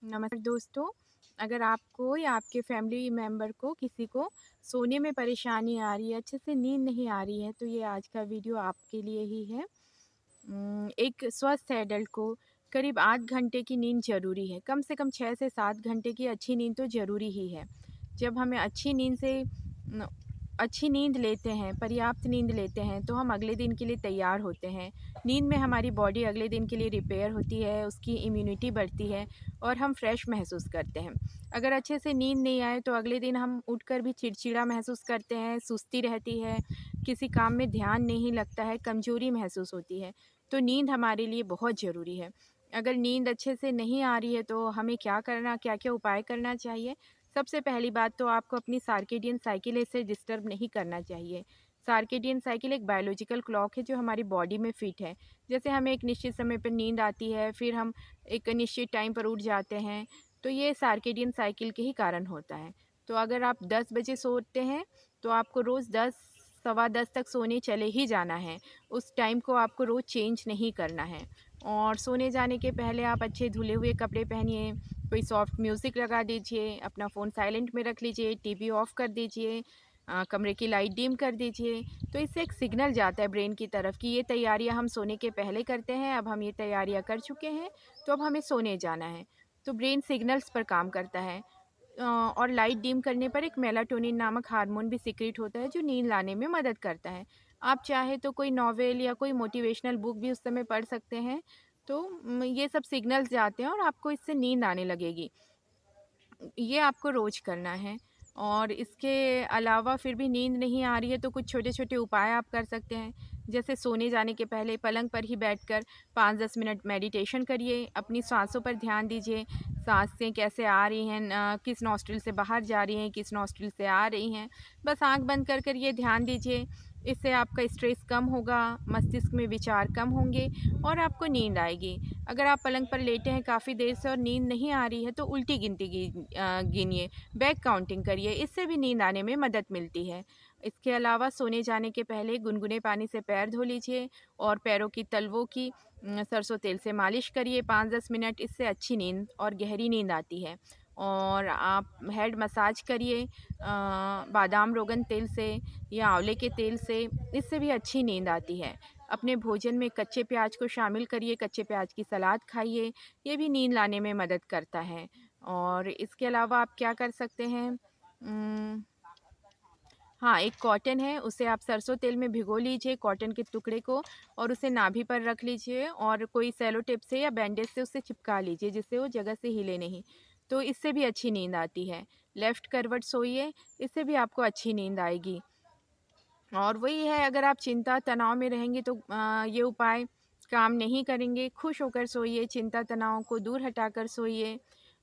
नमस्कार दोस्तों, अगर आपको या आपके फैमिली मेम्बर को किसी को सोने में परेशानी आ रही है, अच्छे से नींद नहीं आ रही है, तो ये आज का वीडियो आपके लिए ही है। एक स्वस्थ एडल्ट को करीब 8 घंटे की नींद ज़रूरी है। कम से कम 6 से 7 घंटे की अच्छी नींद तो ज़रूरी ही है। जब हमें अच्छी नींद लेते हैं, पर्याप्त नींद लेते हैं, तो हम अगले दिन के लिए तैयार होते हैं। नींद में हमारी बॉडी अगले दिन के लिए रिपेयर होती है, उसकी इम्यूनिटी बढ़ती है और हम फ्रेश महसूस करते हैं। अगर अच्छे से नींद नहीं आए तो अगले दिन हम उठकर भी चिड़चिड़ा महसूस करते हैं, सुस्ती रहती है, किसी काम में ध्यान नहीं लगता है, कमज़ोरी महसूस होती है। तो नींद हमारे लिए बहुत ज़रूरी है। अगर नींद अच्छे से नहीं आ रही है तो हमें क्या-क्या उपाय करना चाहिए? सबसे पहली बात तो आपको अपनी सर्केडियन साइकिल इसे डिस्टर्ब नहीं करना चाहिए। सर्केडियन साइकिल एक बायोलॉजिकल क्लॉक है जो हमारी बॉडी में फिट है। जैसे हमें एक निश्चित समय पर नींद आती है, फिर हम एक निश्चित टाइम पर उठ जाते हैं, तो ये सर्केडियन साइकिल के ही कारण होता है। तो अगर आप 10 बजे सोते हैं, तो आपको रोज़ 10 सवा 10 तक सोने चले ही जाना है। उस टाइम को आपको रोज़ चेंज नहीं करना है। और सोने जाने के पहले आप अच्छे धुले हुए कपड़े पहनिए, कोई सॉफ्ट म्यूज़िक लगा दीजिए, अपना फ़ोन साइलेंट में रख लीजिए, टीवी ऑफ़ कर दीजिए, कमरे की लाइट डिम कर दीजिए। तो इससे एक सिग्नल जाता है ब्रेन की तरफ कि ये तैयारियां हम सोने के पहले करते हैं, अब हम ये तैयारियां कर चुके हैं, तो अब हमें सोने जाना है। तो ब्रेन सिग्नल्स पर काम करता है। और लाइट डिम करने पर एक मेलाटोनिन नामक हार्मोन भी सीक्रेट होता है जो नींद लाने में मदद करता है। आप चाहे तो कोई नॉवेल या कोई मोटिवेशनल बुक भी उस समय पढ़ सकते हैं। तो ये सब सिग्नल्स जाते हैं और आपको इससे नींद आने लगेगी। ये आपको रोज़ करना है। और इसके अलावा फिर भी नींद नहीं आ रही है तो कुछ छोटे-छोटे उपाय आप कर सकते हैं। जैसे सोने जाने के पहले पलंग पर ही बैठकर 5-10 मिनट मेडिटेशन करिए, अपनी साँसों पर ध्यान दीजिए, साँसें कैसे आ रही हैं, किस नॉस्ट्रिल से बाहर जा रही हैं, किस नॉस्ट्रिल से आ रही हैं। बस आँख बंद कर कर ये ध्यान दीजिए, इससे आपका स्ट्रेस कम होगा, मस्तिष्क में विचार कम होंगे और आपको नींद आएगी। अगर आप पलंग पर लेटे हैं काफ़ी देर से और नींद नहीं आ रही है तो उल्टी गिनती गिनिए, बैक काउंटिंग करिए, इससे भी नींद आने में मदद मिलती है। इसके अलावा सोने जाने के पहले गुनगुने पानी से पैर धो लीजिए और पैरों की तलवों की सरसों तेल से मालिश करिए 5-10 मिनट, इससे अच्छी नींद और गहरी नींद आती है। और आप हेड मसाज करिए बादाम रोगन तेल से या आंवले के तेल से, इससे भी अच्छी नींद आती है। अपने भोजन में कच्चे प्याज को शामिल करिए, कच्चे प्याज की सलाद खाइए, ये भी नींद लाने में मदद करता है। और इसके अलावा आप क्या कर सकते हैं? उम, हाँ, एक कॉटन है, उसे आप सरसों तेल में भिगो लीजिए कॉटन के टुकड़े को और उसे नाभि पर रख लीजिए और कोई सेलो टेप से या बैंडेज से उसे चिपका लीजिए जिससे वो जगह से हिले नहीं। तो इससे भी अच्छी नींद आती है। लेफ्ट करवट सोइए, इससे भी आपको अच्छी नींद आएगी। और वही है, अगर आप चिंता तनाव में रहेंगे तो ये उपाय काम नहीं करेंगे। खुश होकर सोइए, चिंता तनाव को दूर हटाकर सोइए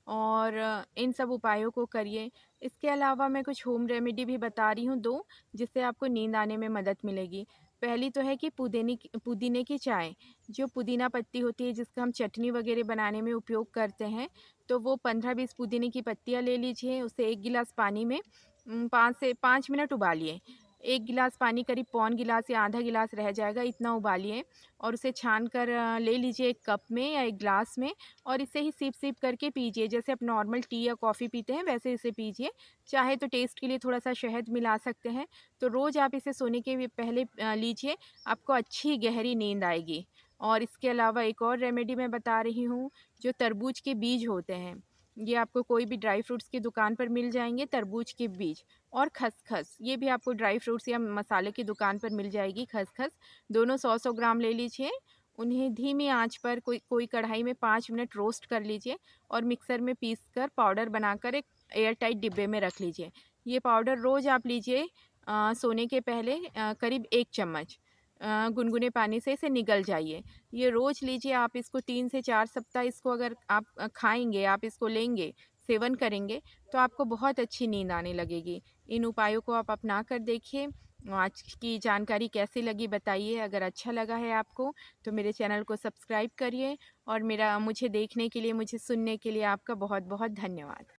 और इन सब उपायों को करिए। इसके अलावा मैं कुछ होम रेमेडी भी बता रही हूँ 2, जिससे आपको नींद आने में मदद मिलेगी। पहली तो है कि पुदीने की चाय, जो पुदीना पत्ती होती है जिसका हम चटनी वगैरह बनाने में उपयोग करते हैं, तो वो 15-20 पुदीने की पत्तियाँ ले लीजिए, उसे 1 गिलास पानी में 5 से 5 मिनट उबालिए। 1 गिलास पानी करीब पौन गिलास या आधा गिलास रह जाएगा, इतना उबालिए और उसे छान कर ले लीजिए एक कप में या एक ग्लास में और इसे ही सिप-सिप करके पीजिए। जैसे आप नॉर्मल टी या कॉफ़ी पीते हैं वैसे इसे पीजिए। चाहे तो टेस्ट के लिए थोड़ा-सा शहद मिला सकते हैं। तो रोज़ आप इसे सोने के भी पहले लीजिए, आपको अच्छी गहरी नींद आएगी। और इसके अलावा एक और रेमेडी मैं बता रही हूँ, जो तरबूज के बीज होते हैं, ये आपको कोई भी ड्राई फ्रूट्स की दुकान पर मिल जाएँगे, तरबूज के बीज। और खसखस, ये भी आपको ड्राई फ्रूट्स या मसाले की दुकान पर मिल जाएगी खसखस। दोनों 100-100 ग्राम ले लीजिए, उन्हें धीमी आंच पर कोई कोई कढ़ाई में 5 मिनट रोस्ट कर लीजिए और मिक्सर में पीसकर पाउडर बनाकर एक एयर टाइट डिब्बे में रख लीजिए। ये पाउडर रोज़ आप लीजिए सोने के पहले करीब 1 चम्मच। गुनगुने पानी से इसे निगल जाइए। ये रोज़ लीजिए, आप इसको 3 से 4 सप्ताह इसको अगर आप खाएँगे, आप इसको लेंगे, सेवन करेंगे, तो आपको बहुत अच्छी नींद आने लगेगी। इन उपायों को आप अपना कर देखिए। आज की जानकारी कैसी लगी बताइए। अगर अच्छा लगा है आपको तो मेरे चैनल को सब्सक्राइब करिए और मेरा मुझे देखने के लिए, मुझे सुनने के लिए आपका बहुत-बहुत धन्यवाद।